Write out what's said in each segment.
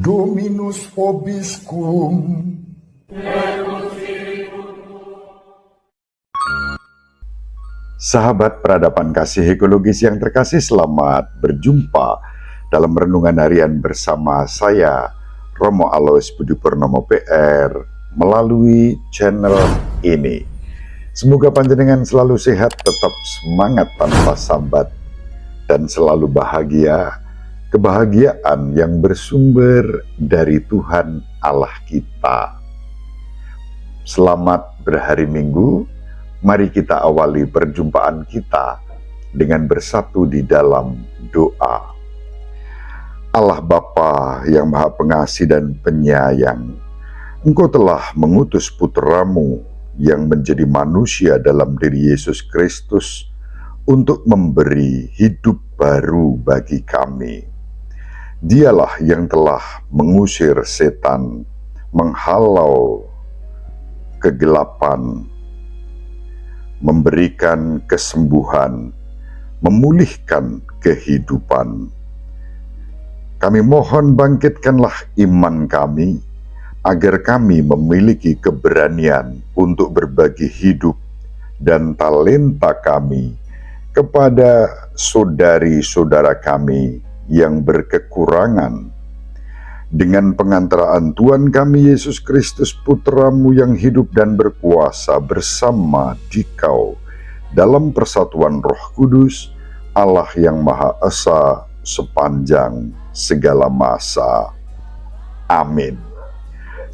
Dominus vobiscum. Sahabat peradaban kasih ekologis yang terkasih, selamat berjumpa dalam renungan harian bersama saya, Romo Alois Budi Purnomo PR, melalui channel ini. Semoga panjenengan selalu sehat, tetap semangat tanpa sambat, dan selalu bahagia, kebahagiaan yang bersumber dari Tuhan Allah kita. Selamat berhari Minggu. Mari kita awali perjumpaan kita dengan bersatu di dalam doa. Allah Bapa yang Maha Pengasih dan Penyayang, Engkau telah mengutus Putra-Mu yang menjadi manusia dalam diri Yesus Kristus untuk memberi hidup baru bagi kami. Dialah yang telah mengusir setan, menghalau kegelapan, memberikan kesembuhan, memulihkan kehidupan. Kami mohon bangkitkanlah iman kami, agar kami memiliki keberanian untuk berbagi hidup dan talenta kami kepada saudari-saudara kami yang berkekurangan. Dengan pengantaraan Tuhan kami Yesus Kristus, Putra-Mu yang hidup dan berkuasa bersama Dikau dalam persatuan Roh Kudus, Allah yang Maha Esa sepanjang segala masa. Amin.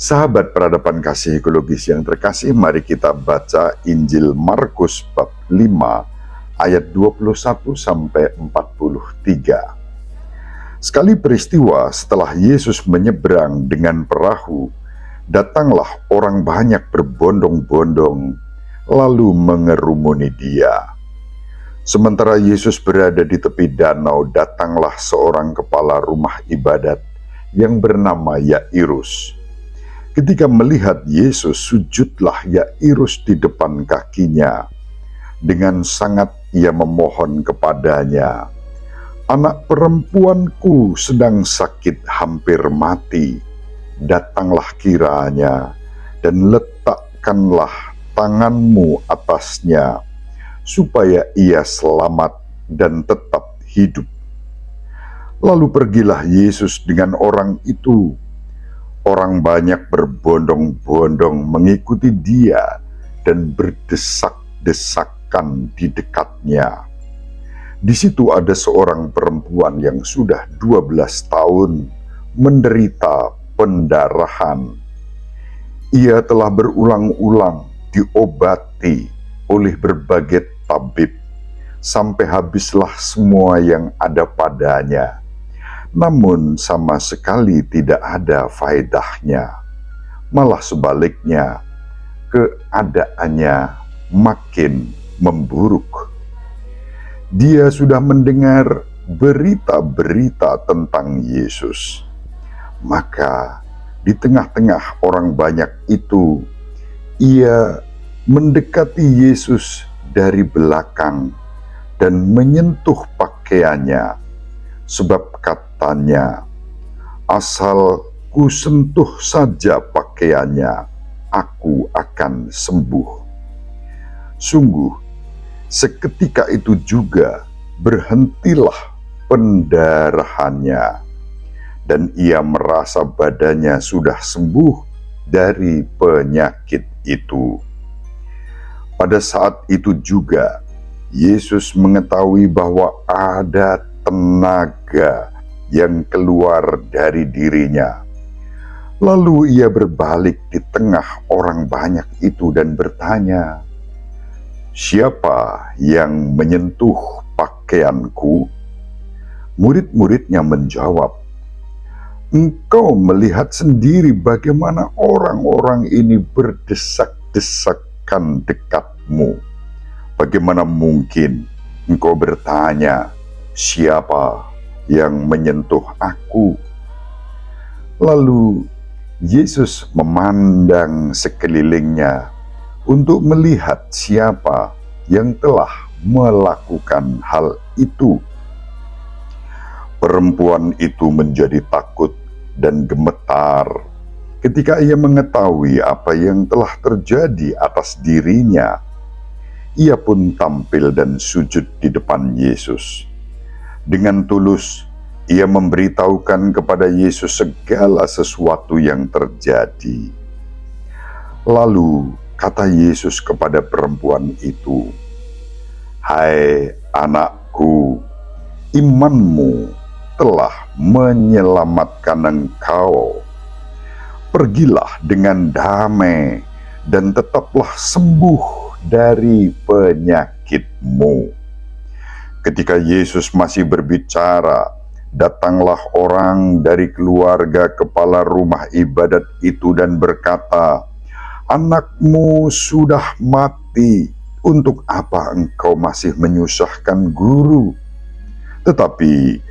Sahabat peradaban kasih ekologis yang terkasih, mari kita baca Injil Markus bab 5 ayat 21 sampai 43. Sekali peristiwa setelah Yesus menyeberang dengan perahu, datanglah orang banyak berbondong-bondong lalu mengerumuni Dia. Sementara Yesus berada di tepi danau, datanglah seorang kepala rumah ibadat yang bernama Yairus. Ketika melihat Yesus, sujudlah Yairus di depan kakinya. Dengan sangat ia memohon kepadanya, "Anak perempuanku sedang sakit hampir mati. Datanglah kiranya dan letakkanlah tanganmu atasnya, supaya ia selamat dan tetap hidup." Lalu pergilah Yesus dengan orang itu. Orang banyak berbondong-bondong mengikuti Dia dan berdesak-desakan di dekatnya. Di situ ada seorang perempuan yang sudah 12 tahun menderita pendarahan. Ia telah berulang-ulang diobati oleh berbagai tabib, sampai habislah semua yang ada padanya. Namun sama sekali tidak ada faedahnya. Malah sebaliknya, keadaannya makin memburuk. Dia sudah mendengar berita-berita tentang Yesus. Maka di tengah-tengah orang banyak itu, ia mendekati Yesus dari belakang dan menyentuh pakaiannya, sebab katanya, "Asal ku sentuh saja pakaiannya, aku akan sembuh." Sungguh, seketika itu juga berhentilah pendarahannya, dan ia merasa badannya sudah sembuh dari penyakit itu. Pada saat itu juga, Yesus mengetahui bahwa ada tenaga yang keluar dari dirinya. Lalu ia berbalik di tengah orang banyak itu dan bertanya, "Siapa yang menyentuh pakaianku?" Murid-muridnya menjawab, "Engkau melihat sendiri bagaimana orang-orang ini berdesak-desakan dekatmu. Bagaimana mungkin engkau bertanya, 'Siapa yang menyentuh aku?'" Lalu Yesus memandang sekelilingnya untuk melihat siapa yang telah melakukan hal itu. Perempuan itu menjadi takut dan gemetar ketika ia mengetahui apa yang telah terjadi atas dirinya. Ia pun tampil dan sujud di depan Yesus. Dengan tulus, ia memberitahukan kepada Yesus segala sesuatu yang terjadi. Lalu kata Yesus kepada perempuan itu, "Hai anakku, imanmu telah menyelamatkan engkau. Pergilah dengan damai dan tetaplah sembuh dari penyakitmu." Ketika Yesus masih berbicara, datanglah orang dari keluarga kepala rumah ibadat itu dan berkata, "Anakmu sudah mati, untuk apa engkau masih menyusahkan guru?" Tetapi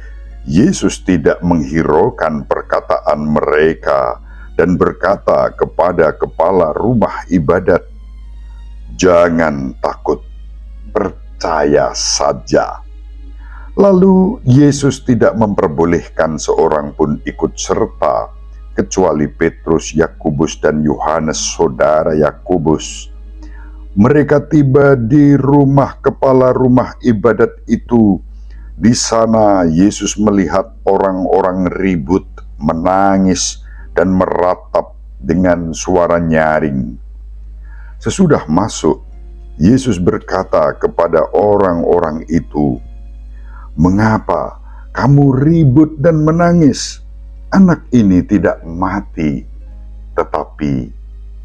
Yesus tidak menghiraukan perkataan mereka dan berkata kepada kepala rumah ibadat, "Jangan takut, percaya saja." Lalu Yesus tidak memperbolehkan seorang pun ikut serta, kecuali Petrus, Yakobus, dan Yohanes, saudara Yakobus. Mereka tiba di rumah kepala rumah ibadat itu. Di sana Yesus melihat orang-orang ribut, menangis, dan meratap dengan suara nyaring. Sesudah masuk, Yesus berkata kepada orang-orang itu, "Mengapa kamu ribut dan menangis? Anak ini tidak mati, tetapi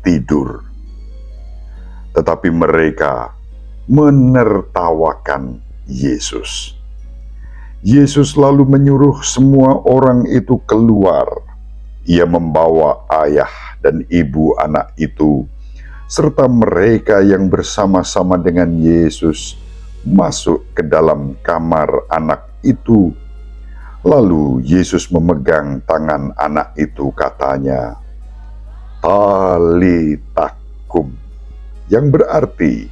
tidur." Tetapi mereka menertawakan Yesus. Yesus lalu menyuruh semua orang itu keluar. Ia membawa ayah dan ibu anak itu, serta mereka yang bersama-sama dengan Yesus, masuk ke dalam kamar anak itu. Lalu Yesus memegang tangan anak itu, katanya, "Talita kum," yang berarti,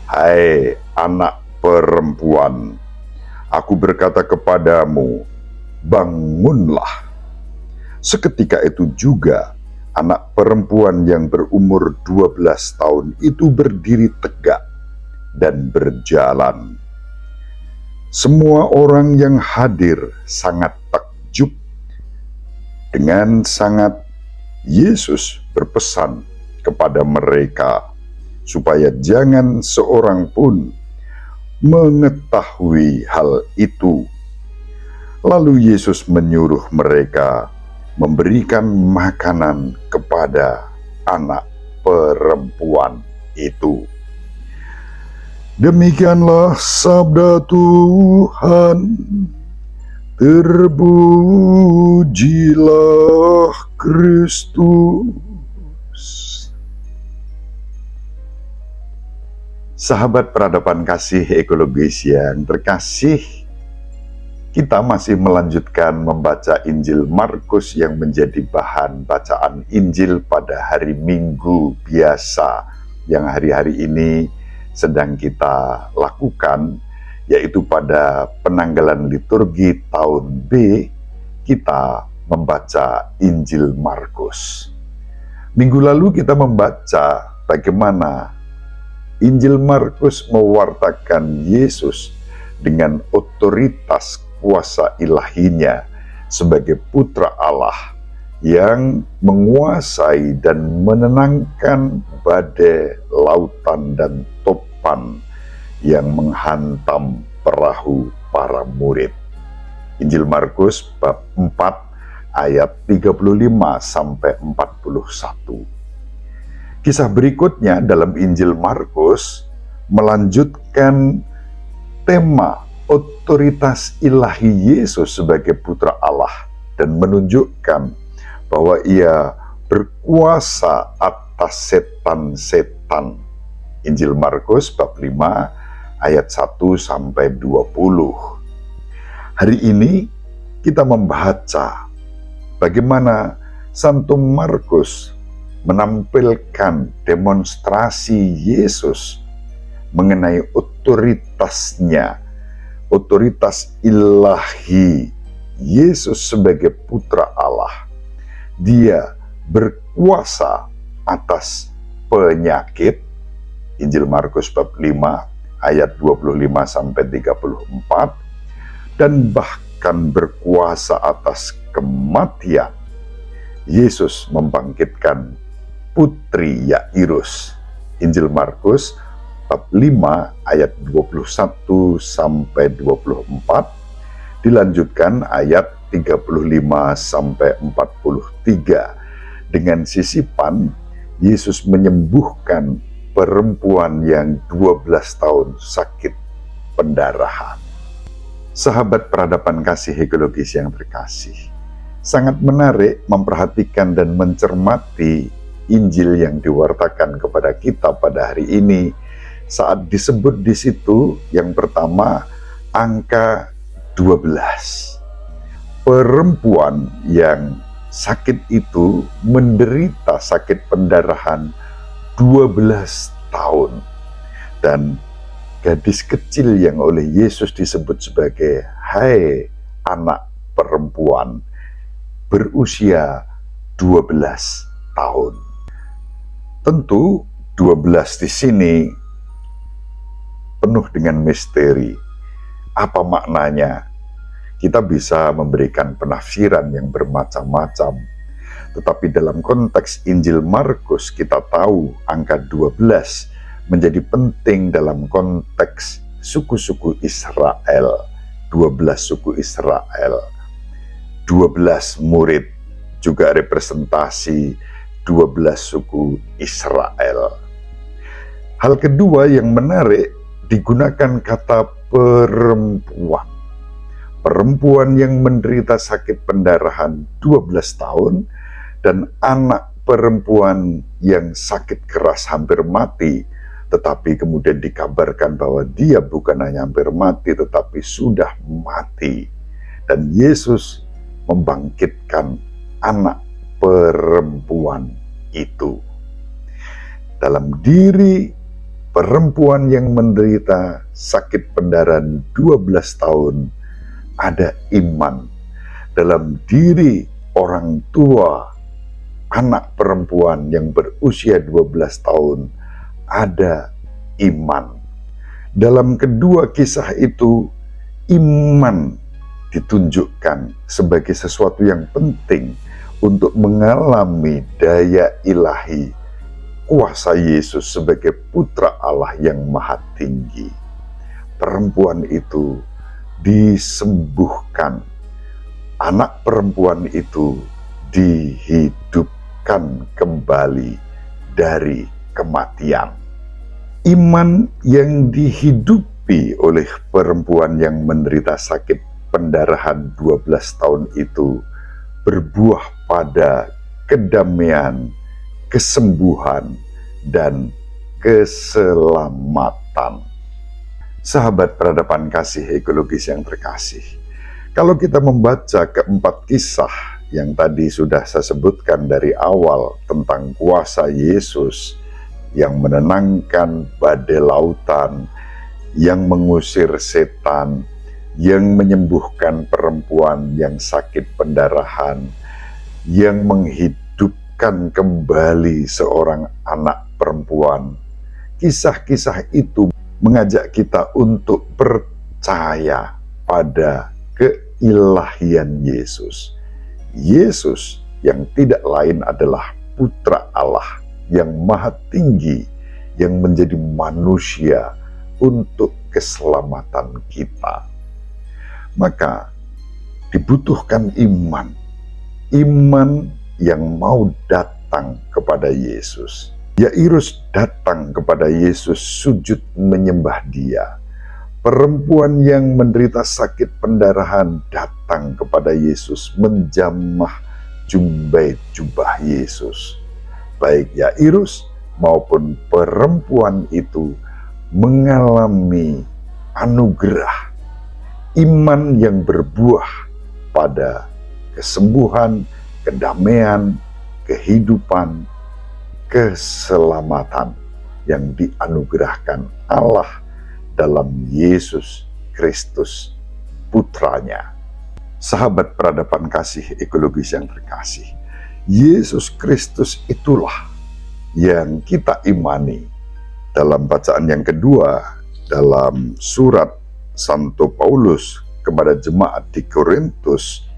"Hai anak perempuan, aku berkata kepadamu, bangunlah." Seketika itu juga anak perempuan yang berumur 12 tahun itu berdiri tegak dan berjalan. Semua orang yang hadir sangat takjub. Dengan sangat Yesus berpesan kepada mereka supaya jangan seorang pun mengetahui hal itu. Lalu Yesus menyuruh mereka memberikan makanan kepada anak perempuan itu. Demikianlah sabda Tuhan. Terpujilah Kristus. Sahabat peradaban kasih ekologis yang terkasih, kita masih melanjutkan membaca Injil Markus yang menjadi bahan bacaan Injil pada hari Minggu biasa yang hari-hari ini sedang kita lakukan, yaitu pada penanggalan liturgi tahun B, kita membaca Injil Markus. Minggu lalu kita membaca bagaimana Injil Markus mewartakan Yesus dengan otoritas kuasa ilahinya sebagai putra Allah yang menguasai dan menenangkan badai lautan dan topan yang menghantam perahu para murid. Injil Markus bab 4 ayat 35 sampai 41. Kisah berikutnya dalam Injil Markus melanjutkan tema otoritas ilahi Yesus sebagai putra Allah dan menunjukkan bahwa ia berkuasa atas setan-setan. Injil Markus bab 5 ayat 1 sampai 20. Hari ini kita membaca bagaimana Santo Markus menampilkan demonstrasi Yesus mengenai otoritasnya, otoritas ilahi Yesus sebagai putra Allah Dia berkuasa atas penyakit, Injil Markus bab 5 ayat 25 sampai 34, dan bahkan berkuasa atas kematian. Yesus membangkitkan putri Yairus, Injil Markus bab 5 ayat 21 sampai 24, dilanjutkan ayat 35 sampai 43. Dengan sisipan, Yesus menyembuhkan perempuan yang 12 tahun sakit pendarahan. Sahabat peradaban kasih ekologis yang terkasih, sangat menarik memperhatikan dan mencermati Injil yang diwartakan kepada kita pada hari ini. Saat disebut di situ, yang pertama angka 12. Perempuan yang sakit itu menderita sakit pendarahan 12 tahun. Dan gadis kecil yang oleh Yesus disebut sebagai "Hai anak perempuan", berusia 12 tahun. Tentu 12 di sini penuh dengan misteri. Apa maknanya? Kita bisa memberikan penafsiran yang bermacam-macam. Tetapi dalam konteks Injil Markus, kita tahu angka 12 menjadi penting dalam konteks suku-suku Israel. 12 suku Israel. 12 murid juga representasi 12 suku Israel. Hal kedua yang menarik, digunakan kata perempuan. Perempuan yang menderita sakit pendarahan 12 tahun dan anak perempuan yang sakit keras hampir mati, tetapi kemudian dikabarkan bahwa dia bukan hanya hampir mati tetapi sudah mati. Dan Yesus membangkitkan anak perempuan itu. Dalam diri perempuan yang menderita sakit pendarahan 12 tahun ada iman. Dalam diri orang tua anak perempuan yang berusia 12 tahun ada iman. Dalam kedua kisah itu, iman ditunjukkan sebagai sesuatu yang penting untuk mengalami daya ilahi, kuasa Yesus sebagai putra Allah yang maha tinggi. Perempuan itu disembuhkan. Anak perempuan itu dihidupkan kembali dari kematian. Iman yang dihidupi oleh perempuan yang menderita sakit pendarahan 12 tahun itu berbuah pada kedamaian, kesembuhan, dan keselamatan. Sahabat peradaban kasih ekologis yang terkasih, kalau kita membaca keempat kisah yang tadi sudah saya sebutkan dari awal tentang kuasa Yesus yang menenangkan badai lautan, yang mengusir setan, yang menyembuhkan perempuan yang sakit pendarahan, yang menghidupkan kembali seorang anak perempuan. Kisah-kisah itu mengajak kita untuk percaya pada keilahian Yesus. Yesus yang tidak lain adalah putra Allah yang maha tinggi, yang menjadi manusia untuk keselamatan kita. Maka dibutuhkan iman. Iman yang mau datang kepada Yesus. Yairus datang kepada Yesus, sujud menyembah Dia. Perempuan yang menderita sakit pendarahan datang kepada Yesus, menjamah jumbai jubah Yesus. Baik Yairus maupun perempuan itu mengalami anugerah iman yang berbuah pada kesembuhan, kedamaian, kehidupan, keselamatan yang dianugerahkan Allah dalam Yesus Kristus, Putranya. Sahabat peradaban kasih ekologis yang terkasih, Yesus Kristus itulah yang kita imani. Dalam bacaan yang kedua, dalam surat Santo Paulus kepada jemaat di Korintus,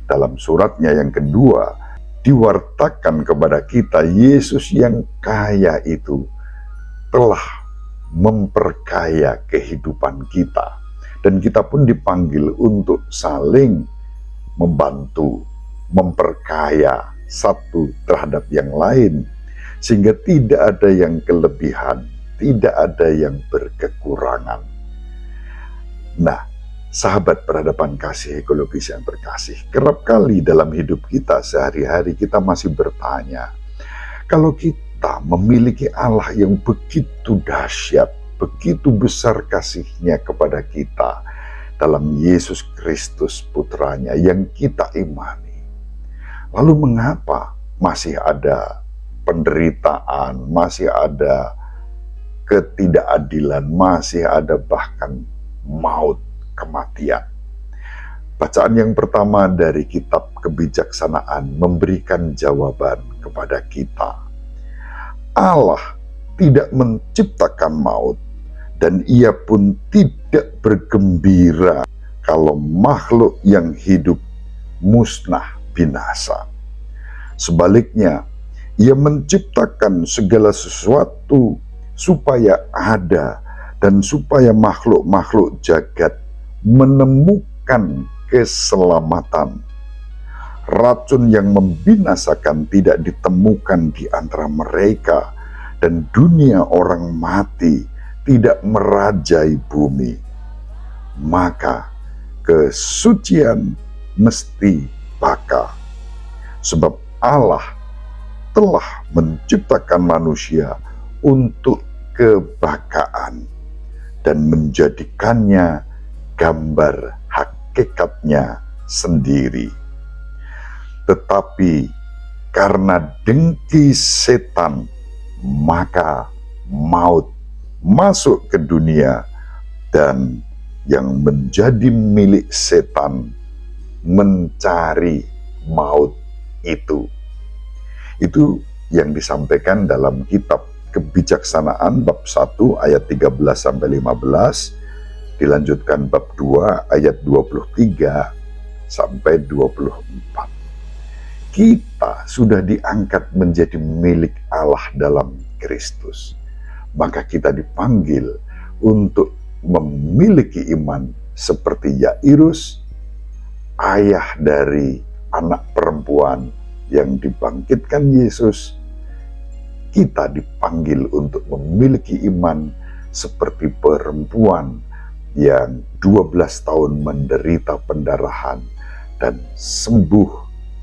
dalam suratnya yang kedua, diwartakan kepada kita Yesus yang kaya itu telah memperkaya kehidupan kita. Dan kita pun dipanggil untuk saling membantu, memperkaya satu terhadap yang lain, sehingga tidak ada yang kelebihan, tidak ada yang berkekurangan. Nah, sahabat peradaban kasih ekologis yang terkasih, kerap kali dalam hidup kita sehari-hari kita masih bertanya, kalau kita memiliki Allah yang begitu dahsyat, begitu besar kasihnya kepada kita dalam Yesus Kristus putranya yang kita imani, lalu mengapa masih ada penderitaan, masih ada ketidakadilan, masih ada bahkan maut, kematian? Bacaan yang pertama dari kitab Kebijaksanaan memberikan jawaban kepada kita. Allah tidak menciptakan maut, dan ia pun tidak bergembira kalau makhluk yang hidup musnah binasa. Sebaliknya, ia menciptakan segala sesuatu supaya ada dan supaya makhluk-makhluk jagat menemukan keselamatan. Racun yang membinasakan tidak ditemukan di antara mereka, dan dunia orang mati tidak merajai bumi. Maka kesucian mesti baka, sebab Allah telah menciptakan manusia untuk kebakaan dan menjadikannya gambar hakikatnya sendiri. Tetapi karena dengki setan, maka maut masuk ke dunia, dan yang menjadi milik setan mencari maut itu. Itu yang disampaikan dalam kitab Kebijaksanaan bab 1 ayat 13-15, dilanjutkan bab 2 ayat 23-24. Kita sudah diangkat menjadi milik Allah dalam Kristus. Maka kita dipanggil untuk memiliki iman seperti Yairus, ayah dari anak perempuan yang dibangkitkan Yesus. Kita dipanggil untuk memiliki iman seperti perempuan yang 12 tahun menderita pendarahan dan sembuh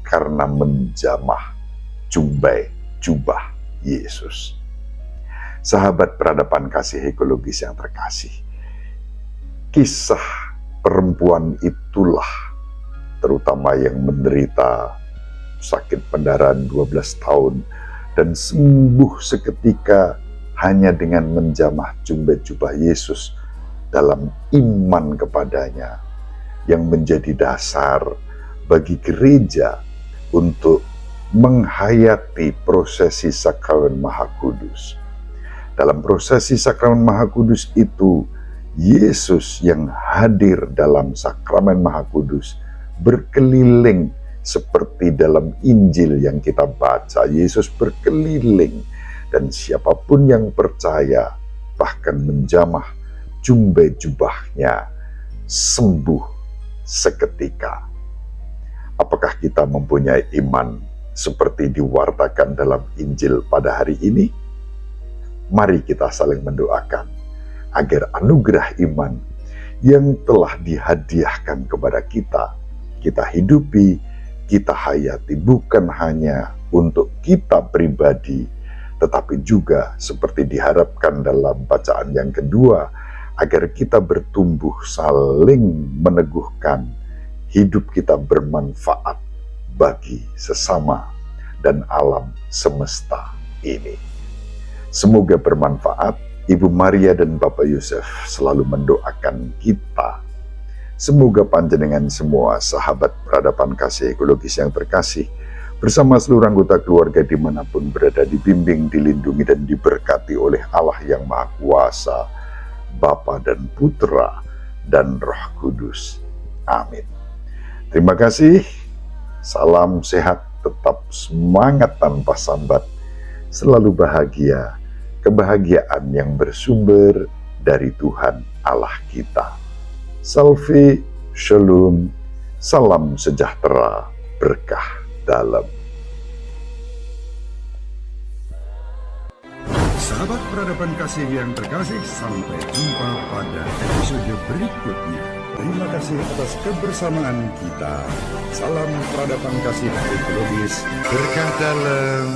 karena menjamah jubah Yesus. Sahabat peradaban kasih ekologis yang terkasih, kisah perempuan itulah terutama yang menderita sakit pendarahan 12 tahun dan sembuh seketika hanya dengan menjamah jubah Yesus dalam iman kepadanya, yang menjadi dasar bagi gereja untuk menghayati prosesi sakramen Maha Kudus. Dalam prosesi sakramen Maha Kudus itu, Yesus yang hadir dalam sakramen Maha Kudus berkeliling seperti dalam Injil yang kita baca. Yesus berkeliling dan siapapun yang percaya bahkan menjamah jubahnya sembuh seketika. Apakah kita mempunyai iman seperti diwartakan dalam Injil pada hari ini? Mari kita saling mendoakan agar anugerah iman yang telah dihadiahkan kepada kita hidupi, kita hayati, bukan hanya untuk kita pribadi, tetapi juga seperti diharapkan dalam bacaan yang kedua, agar kita bertumbuh saling meneguhkan, hidup kita bermanfaat bagi sesama dan alam semesta ini. Semoga bermanfaat. Ibu Maria dan Bapak Yusuf selalu mendoakan kita. Semoga panjenengan semua sahabat peradaban kasih ekologis yang terkasih bersama seluruh anggota keluarga dimanapun berada, dibimbing, dilindungi, dan diberkati oleh Allah yang Maha Kuasa, Bapa dan Putra dan Roh Kudus. Amin. Terima kasih. Salam sehat, tetap semangat tanpa sambat, selalu bahagia, kebahagiaan yang bersumber dari Tuhan Allah kita. Salve, shalom, salam sejahtera, berkah dalam. Sahabat peradaban kasih yang terkasih, sampai jumpa pada episode berikutnya. Terima kasih atas kebersamaan kita. Salam peradaban kasih ekologis, berkah dalam.